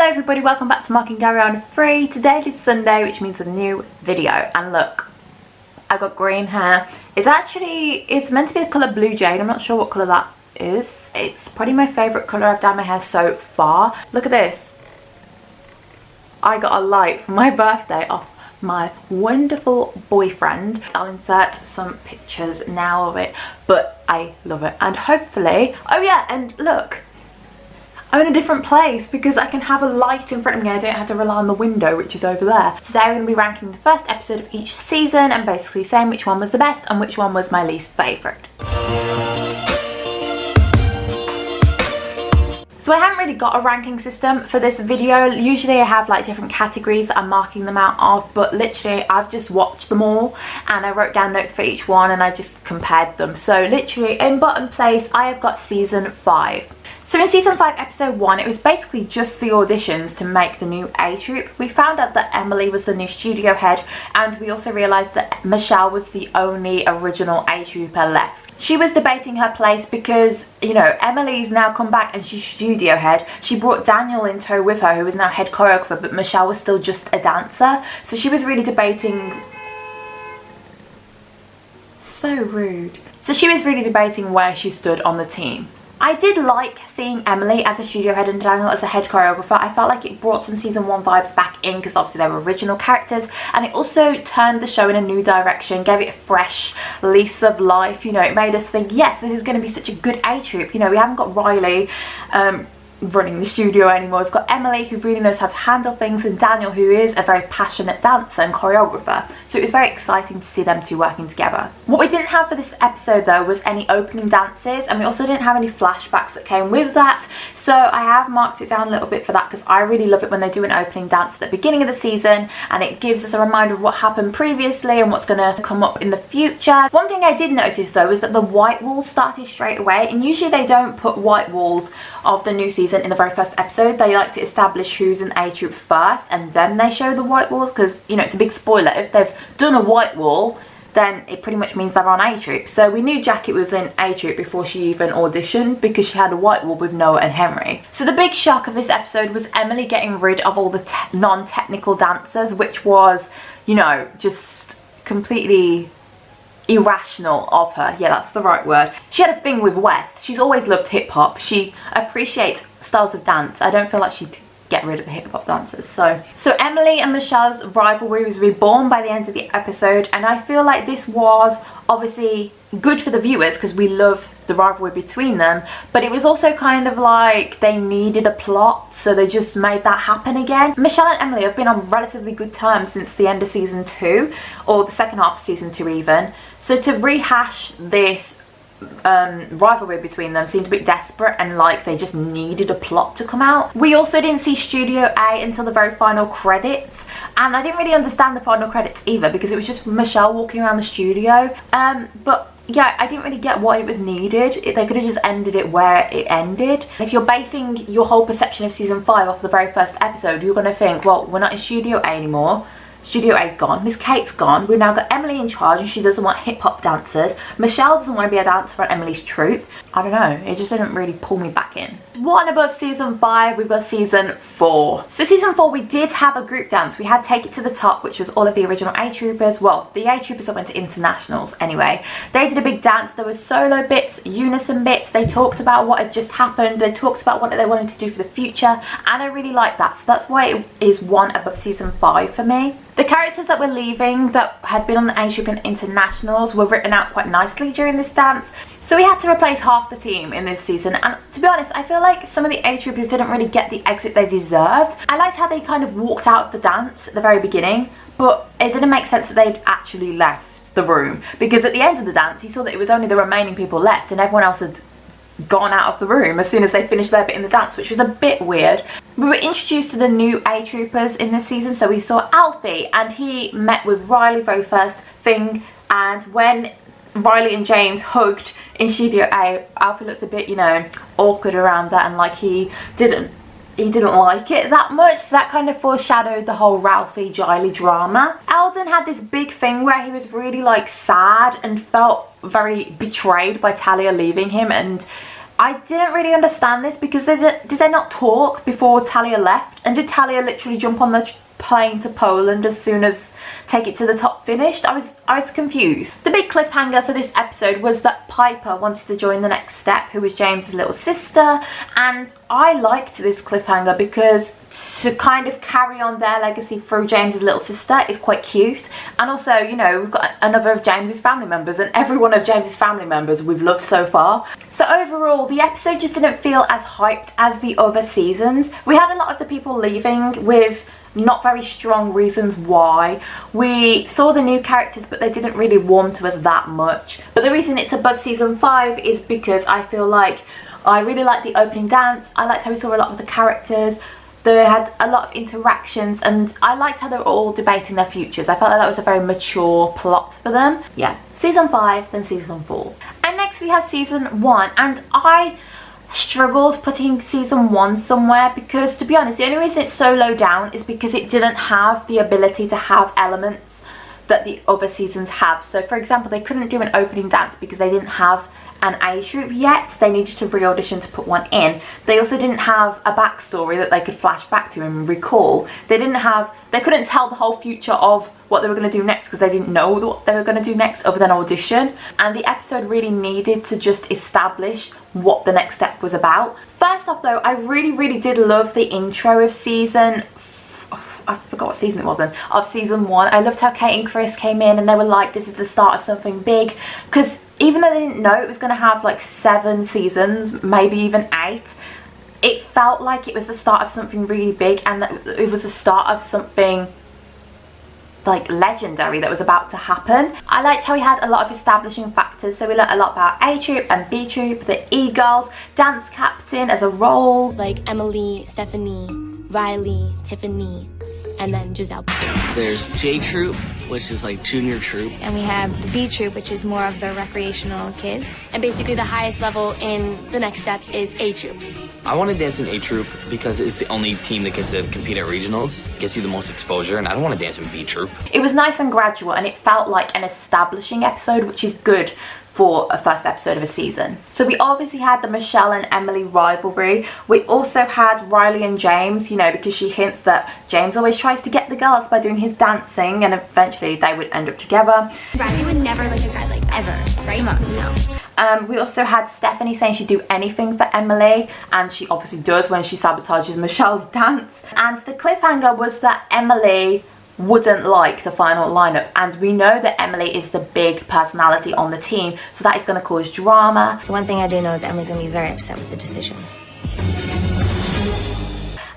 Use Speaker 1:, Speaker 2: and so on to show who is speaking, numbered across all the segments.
Speaker 1: Hello everybody, welcome back to Marking Gary on Free. Today is Sunday, which means a new video. And look, I got green hair. It's meant to be the colour Blue Jade. I'm not sure what colour that is. It's probably my favourite colour I've dyed my hair so far. Look at this. I got a light for my birthday off my wonderful boyfriend. I'll insert some pictures now of it, but I love it. And hopefully, oh yeah, and look, I'm in a different place because I can have a light in front of me. I don't have to rely on the window, which is over there. Today we're going to be ranking the first episode of each season and basically saying which one was the best and which one was my least favourite. So I haven't really got a ranking system for this video. Usually I have like different categories that I'm marking them out of, but literally I've just watched them all and I wrote down notes for each one and I just compared them. So literally in bottom place I have got season 5. So in season 5 episode 1 it was basically just the auditions to make the new A Troupe. We found out that Emily was the new studio head and we also realised that Michelle was the only original A Trouper left. She was debating her place because, you know, Emily's now come back and she's studio head. She brought Daniel in tow with her, who is now head choreographer, but Michelle was still just a dancer. So she was really debating... So rude. So she was really debating where she stood on the team. I did like seeing Emily as a studio head and Daniel as a head choreographer. I felt like it brought some season 1 vibes back in because obviously they were original characters, and it also turned the show in a new direction, gave it a fresh lease of life. You know, it made us think, yes, this is going to be such a good A Troupe. You know, we haven't got Riley running the studio anymore. We've got Emily, who really knows how to handle things, and Daniel, who is a very passionate dancer and choreographer. So it was very exciting to see them two working together. What we didn't have for this episode though was any opening dances, and we also didn't have any flashbacks that came with that. So I have marked it down a little bit for that because I really love it when they do an opening dance at the beginning of the season and it gives us a reminder of what happened previously and what's going to come up in the future. One thing I did notice though was that the white walls started straight away, and usually they don't put white walls of the new season in the very first episode. They like to establish who's in A Troupe first and then they show the white walls because, you know, it's a big spoiler. If they've done a white wall, then it pretty much means they're on A Troupe. So we knew Jackie was in A Troupe before she even auditioned because she had a white wall with Noah and Henry. So the big shock of this episode was Emily getting rid of all the non-technical dancers, which was, you know, just completely irrational of her. Yeah, that's the right word. She had a thing with West. She's always loved hip-hop. She appreciates styles of dance. I don't feel like she'd get rid of the hip-hop dancers. So Emily and Michelle's rivalry was reborn by the end of the episode, and I feel like this was obviously good for the viewers because we love the rivalry between them, but it was also kind of like they needed a plot, so they just made that happen again. Michelle and Emily have been on relatively good terms since the end of season 2, or the second half of season 2 even, so to rehash this rivalry between them seemed a bit desperate and like they just needed a plot to come out. We also didn't see Studio A until the very final credits, and I didn't really understand the final credits either because it was just Michelle walking around the studio, but yeah, I didn't really get why it was needed. They could have just ended it where it ended. If you're basing your whole perception of season 5 off the very first episode, you're going to think, well, we're not in Studio A anymore. Studio A's gone, Miss Kate's gone, we've now got Emily in charge and she doesn't want hip-hop dancers. Michelle doesn't want to be a dancer on Emily's troupe. I don't know, it just didn't really pull me back in. One above season 5, we've got season 4. So season 4 we did have a group dance. We had Take It to the Top, which was all of the original A Troopers. Well, the A Troopers that went to internationals anyway. They did a big dance. There was solo bits, unison bits. They talked about what had just happened. They talked about what they wanted to do for the future, and I really liked that. So that's why it is one above season 5 for me. The characters that were leaving that had been on the A Troupe and internationals were written out quite nicely during this dance. So we had to replace half the team in this season, and to be honest, I feel like some of the A Troopers didn't really get the exit they deserved. I liked how they kind of walked out of the dance at the very beginning, but it didn't make sense that they'd actually left the room, because at the end of the dance you saw that it was only the remaining people left and everyone else had gone out of the room as soon as they finished their bit in the dance, which was a bit weird. We were introduced to the new A Troopers in this season, so we saw Alfie and he met with Riley very first thing, and when Riley and James hugged in Studio A, Alfie looked a bit, you know, awkward around that and like he didn't like it that much, so that kind of foreshadowed the whole Ralphie Jiley drama. Alden had this big thing where he was really like sad and felt very betrayed by Talia leaving him, and I didn't really understand this because did they not talk before Talia left? And did Talia literally jump on the plane to Poland as soon as Take It to the Top finished? I was confused. The big cliffhanger for this episode was that Piper wanted to join the Next Step, who was James's little sister, and I liked this cliffhanger because to kind of carry on their legacy through James's little sister is quite cute. And also, you know, we've got another of James's family members, and every one of James's family members we've loved so far. So overall, the episode just didn't feel as hyped as the other seasons. We had a lot of the people leaving with not very strong reasons why. We saw the new characters, but they didn't really warm to us that much. But the reason it's above season 5 is because I feel like I really liked the opening dance. I liked how we saw a lot of the characters. They had a lot of interactions, and I liked how they were all debating their futures. I felt like that was a very mature plot for them. Yeah, season 5, then season 4. And next we have season 1, and I struggled putting season 1 somewhere because, to be honest, the only reason it's so low down is because it didn't have the ability to have elements that the other seasons have. So for example, they couldn't do an opening dance because they didn't have an age group yet. They needed to re-audition to put one in. They also didn't have a backstory that they could flash back to and recall. They couldn't tell the whole future of what they were going to do next because they didn't know what they were going to do next other than audition. And the episode really needed to just establish what the next step was about. First off though, I really did love the intro of season, I forgot what season it was then, of season 1. I loved how Kate and Chris came in and they were like, this is the start of something big, because even though they didn't know it was going to have like 7 seasons, maybe even 8, it felt like it was the start of something really big, and that it was the start of something like legendary that was about to happen. I liked how we had a lot of establishing factors, so we learned a lot about A Troop and B Troop, the E-Girls, dance captain as a role.
Speaker 2: Like Emily, Stephanie, Riley, Tiffany, and then Giselle.
Speaker 3: There's J Troop, which is like junior troop.
Speaker 2: And we have the B Troop, which is more of the recreational kids. And basically the highest level in the Next Step is A Troop.
Speaker 3: I want to dance in A Troop because it's the only team that gets to compete at regionals, gets you the most exposure, and I don't want to dance in B Troop.
Speaker 1: It was nice and gradual, and it felt like an establishing episode, which is good for a first episode of a season. So we obviously had the Michelle and Emily rivalry. We also had Riley and James, you know, because she hints that James always tries to get the girls by doing his dancing, and eventually they would end up together.
Speaker 2: Riley would never let a guy like that, ever, right? No.
Speaker 1: We also had Stephanie saying she'd do anything for Emily, and she obviously does when she sabotages Michelle's dance. And the cliffhanger was that Emily wouldn't like the final lineup, and we know that Emily is the big personality on the team, so that is going to cause drama.
Speaker 2: The one thing I do know is Emily's going to be very upset with the decision.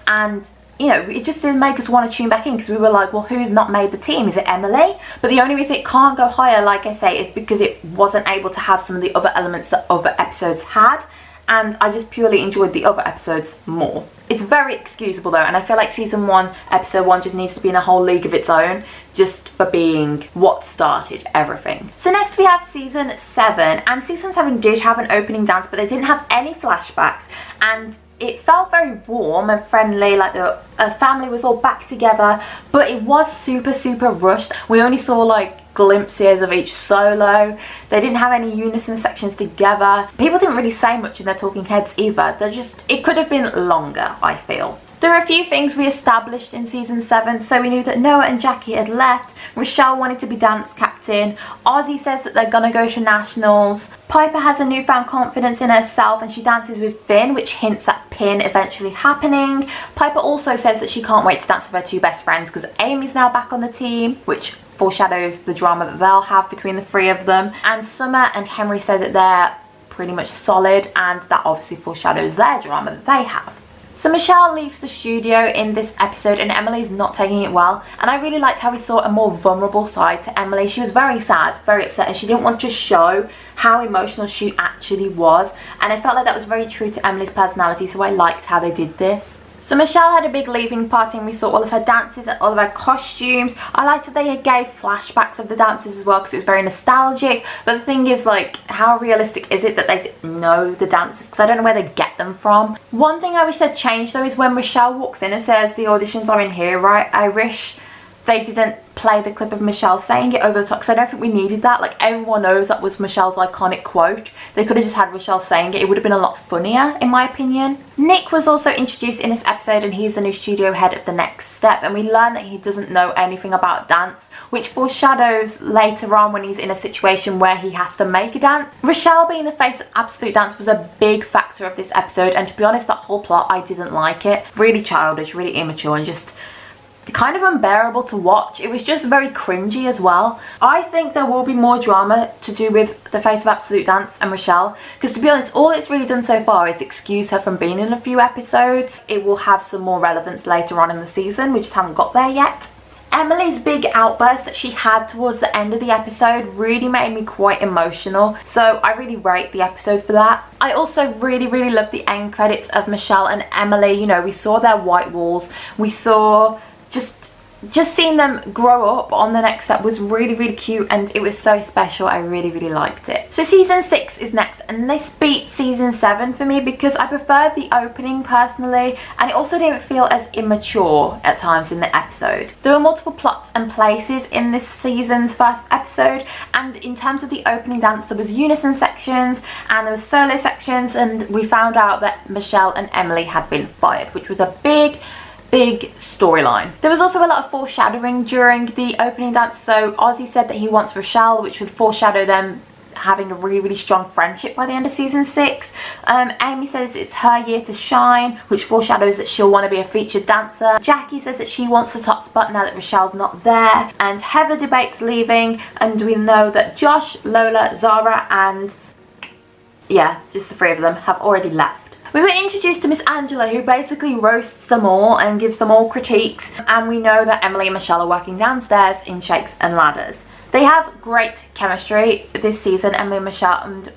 Speaker 1: And you know, it just didn't make us want to tune back in because we were like, well, who's not made the team? Is it Emily? But the only reason it can't go higher, like I say, is because it wasn't able to have some of the other elements that other episodes had, and I just purely enjoyed the other episodes more. It's very excusable though, and I feel like season 1, episode 1 just needs to be in a whole league of its own, just for being what started everything. So next we have season 7, and season 7 did have an opening dance, but they didn't have any flashbacks, and it felt very warm and friendly, like the family was all back together, but it was super rushed. We only saw like glimpses of each solo. They didn't have any unison sections together. People didn't really say much in their talking heads either. It could have been longer, I feel. There are a few things we established in season 7. So we knew that Noah and Jackie had left. Rochelle wanted to be dance captain. Ozzy says that they're gonna go to nationals. Piper has a newfound confidence in herself and she dances with Finn, which hints at Pin eventually happening. Piper also says that she can't wait to dance with her 2 best friends because Amy's now back on the team, which foreshadows the drama that they'll have between the 3 of them. And Summer and Henry say that they're pretty much solid, and that obviously foreshadows their drama that they have. So Michelle leaves the studio in this episode and Emily's not taking it well, and I really liked how we saw a more vulnerable side to Emily. She was very sad, very upset, and she didn't want to show how emotional she actually was, and I felt like that was very true to Emily's personality, so I liked how they did this. So Michelle had a big leaving party and we saw all of her dances and all of her costumes. I liked that they gave flashbacks of the dances as well because it was very nostalgic. But the thing is, like, how realistic is it that they know the dances? Because I don't know where they get them from. One thing I wish they'd changed though is when Michelle walks in and says the auditions are in here, right? I wish they didn't play the clip of Michelle saying it over the top, because I don't think we needed that. Like, everyone knows that was Michelle's iconic quote. They could have just had Rochelle saying it. It would have been a lot funnier, in my opinion. Nick was also introduced in this episode, and he's the new studio head of The Next Step, and we learn that he doesn't know anything about dance, which foreshadows later on when he's in a situation where he has to make a dance. Rochelle being the face of Absolute Dance was a big factor of this episode, and to be honest, that whole plot, I didn't like it. Really childish, really immature, and just kind of unbearable to watch. It was just very cringy as well. I think there will be more drama to do with the face of Absolute Dance and Rochelle, because to be honest, all it's really done so far is excuse her from being in a few episodes. It will have some more relevance later on in the season. We just haven't got there yet. Emily's big outburst that she had towards the end of the episode really made me quite emotional, so I really rate the episode for that. I also really love the end credits of Michelle and Emily. You know, we saw their white walls, we saw just seeing them grow up on The Next Step was really cute, and it was so special. I really liked it. So season 6 is next, and this beat season 7 for me because I preferred the opening personally, and it also didn't feel as immature at times in the episode. There were multiple plots and places in this season's first episode, and in terms of the opening dance, there was unison sections and there was solo sections, and we found out that Michelle and Emily had been fired, which was a big storyline. There was also a lot of foreshadowing during the opening dance. So Ozzy said that he wants Rochelle, which would foreshadow them having a really strong friendship by the end of season 6. Amy says it's her year to shine, which foreshadows that she'll want to be a featured dancer. Jackie says that she wants the top spot now that Rochelle's not there, and Heather debates leaving, and we know that Josh, Lola, Zara, and yeah, just the 3 of them have already left. We were introduced to Miss Angela, who basically roasts them all and gives them all critiques, and we know that Emily and Michelle are working downstairs in Shakes and Ladders. They have great chemistry this season, Emily and Michelle, and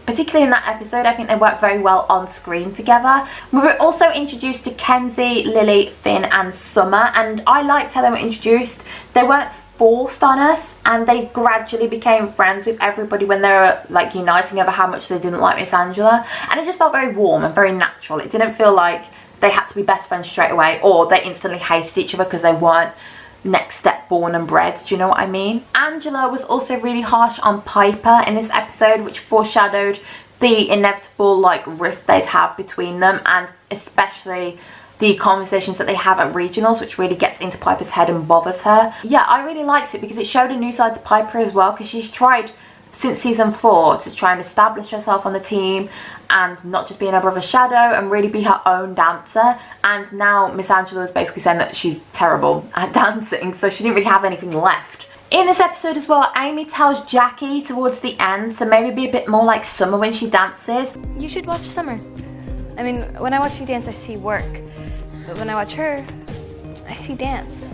Speaker 1: particularly in that episode, I think they work very well on screen together. We were also introduced to Kenzie, Lily, Finn and Summer, and I liked how they were introduced. They weren't forced on us, and they gradually became friends with everybody when they were like uniting over how much they didn't like Miss Angela, and it just felt very warm and very natural. It didn't feel like they had to be best friends straight away, or they instantly hated each other because they weren't Next Step born and bred. Do you know what I mean? Angela was also really harsh on Piper in this episode, which foreshadowed the inevitable like rift they'd have between them, and especially the conversations that they have at regionals, which really gets into Piper's head and bothers her. Yeah, I really liked it because it showed a new side to Piper as well, because she's tried since season 4 to try and establish herself on the team and not just be an brother's shadow and really be her own dancer. And now Miss Angela is basically saying that she's terrible at dancing, so she didn't really have anything left. In this episode as well, Amy tells Jackie towards the end to maybe be a bit more like Summer when she dances.
Speaker 2: You should watch Summer. I mean, when I watch you dance, I see work. But when I watch her, I see dance.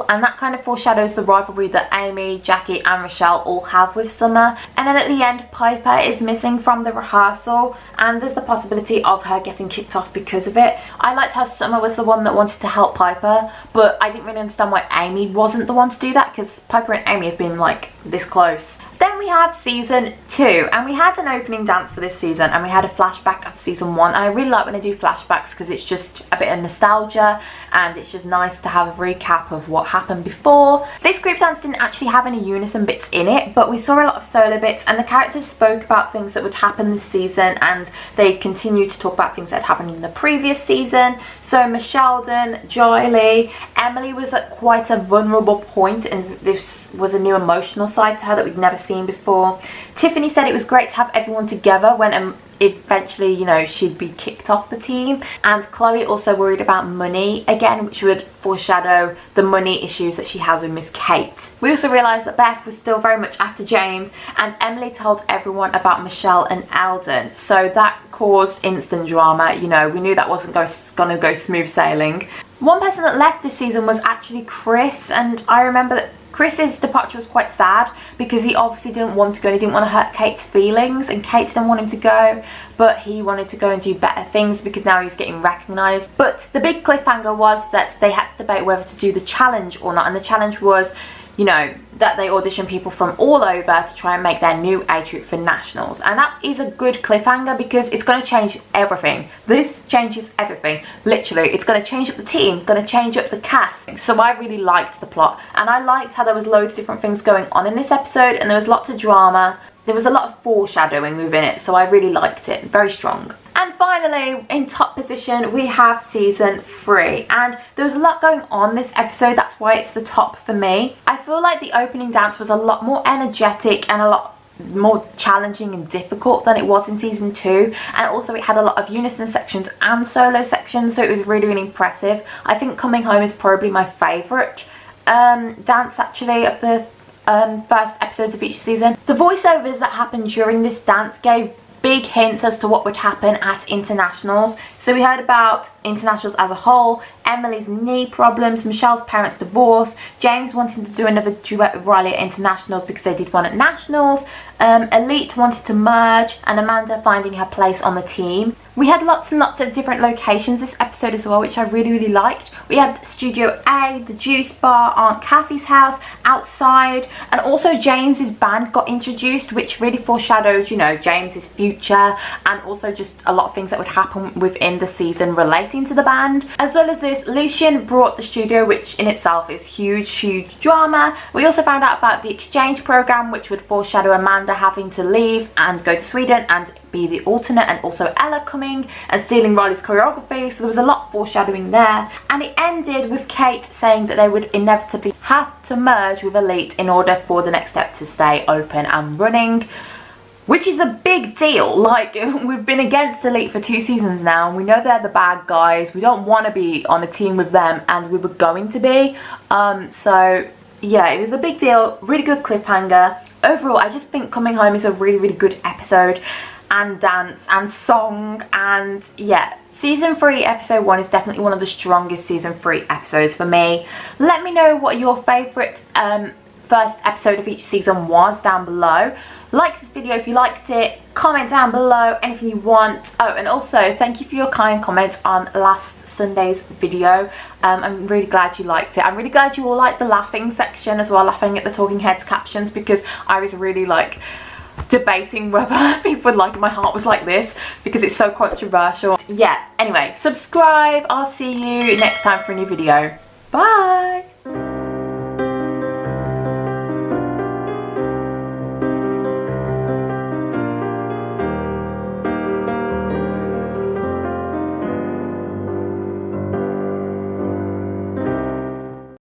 Speaker 1: And that kind of foreshadows the rivalry that Amy, Jackie and Rochelle all have with Summer. And then at the end, Piper is missing from the rehearsal, and there's the possibility of her getting kicked off because of it. I liked how Summer was the one that wanted to help Piper, but I didn't really understand why Amy wasn't the one to do that, because Piper and Amy have been like this close. Then we have season 2, and we had an opening dance for this season, and we had a flashback of season 1, and I really like when I do flashbacks because it's just a bit of nostalgia and it's just nice to have a recap of what happened before. This group dance didn't actually have any unison bits in it, but we saw a lot of solo bits, and the characters spoke about things that would happen this season, and they continued to talk about things that had happened in the previous season. So Miss Sheldon, Joy, Emily was at quite a vulnerable point, and this was a new emotional side to her that we'd never seen before. Tiffany said it was great to have everyone together when eventually, you know, she'd be kicked off the team. And Chloe also worried about money again, which would foreshadow the money issues that she has with Miss Kate. We also realised that Beth was still very much after James, and Emily told everyone about Michelle and Eldon, so that caused instant drama. You know, we knew that wasn't gonna go smooth sailing. One person that left this season was actually Chris, and I remember that Chris's departure was quite sad because he obviously didn't want to go and he didn't want to hurt Kate's feelings, and Kate didn't want him to go, but he wanted to go and do better things because now he was getting recognised. But the big cliffhanger was that they had to debate whether to do the challenge or not, and the challenge was you know, that they audition people from all over to try and make their new A Troop for nationals. And that is a good cliffhanger because it's going to change everything. This changes everything, literally. It's going to change up the team, going to change up the cast. So I really liked the plot, and I liked how there was loads of different things going on in this episode, and there was lots of drama. There was a lot of foreshadowing within it, so I really liked it. Very strong. And finally, in top position, we have season 3. And there was a lot going on this episode, that's why it's the top for me. I feel like the opening dance was a lot more energetic and a lot more challenging and difficult than it was in season 2. And also it had a lot of unison sections and solo sections, so it was really, really impressive. I think Coming Home is probably my favourite dance actually of the first episodes of each season. The voiceovers that happened during this dance gave big hints as to what would happen at internationals. So we heard about internationals as a whole, Emily's knee problems, Michelle's parents' divorce, James wanting to do another duet with Riley at internationals because they did one at nationals, Elite wanted to merge, and Amanda finding her place on the team. We had lots and lots of different locations this episode as well, which I really, really liked. We had Studio A, the Juice Bar, Aunt Kathy's house, outside, and also James's band got introduced, which really foreshadowed, you know, James's future, and also just a lot of things that would happen within the season relating to the band. As well as this, Lucian brought the studio, which in itself is huge, huge drama. We also found out about the exchange program, which would foreshadow Amanda having to leave and go to Sweden and be the alternate, and also Ella coming and stealing Riley's choreography, so there was a lot of foreshadowing there. And it ended with Kate saying that they would inevitably have to merge with Elite in order for the next step to stay open and running, which is a big deal. Like, we've been against Elite for 2 seasons now, and we know they're the bad guys. We don't want to be on a team with them, and we were going to be. So yeah, it was a big deal. Really good cliffhanger. Overall, I just think Coming Home is a really, really good episode, and dance and song, and yeah, season 3 episode 1 is definitely one of the strongest season 3 episodes for me. Let me know what your favourite first episode of each season was down below. Like this video if you liked it, comment down below anything you want. Oh, and also thank you for your kind comments on last Sunday's video. I'm really glad you liked it. I'm really glad you all liked the laughing section as well, laughing at the Talking Heads captions, because I was really like debating whether people would like it. My heart was like this because it's so controversial. Yeah, anyway, subscribe. I'll see you next time for a new video. Bye.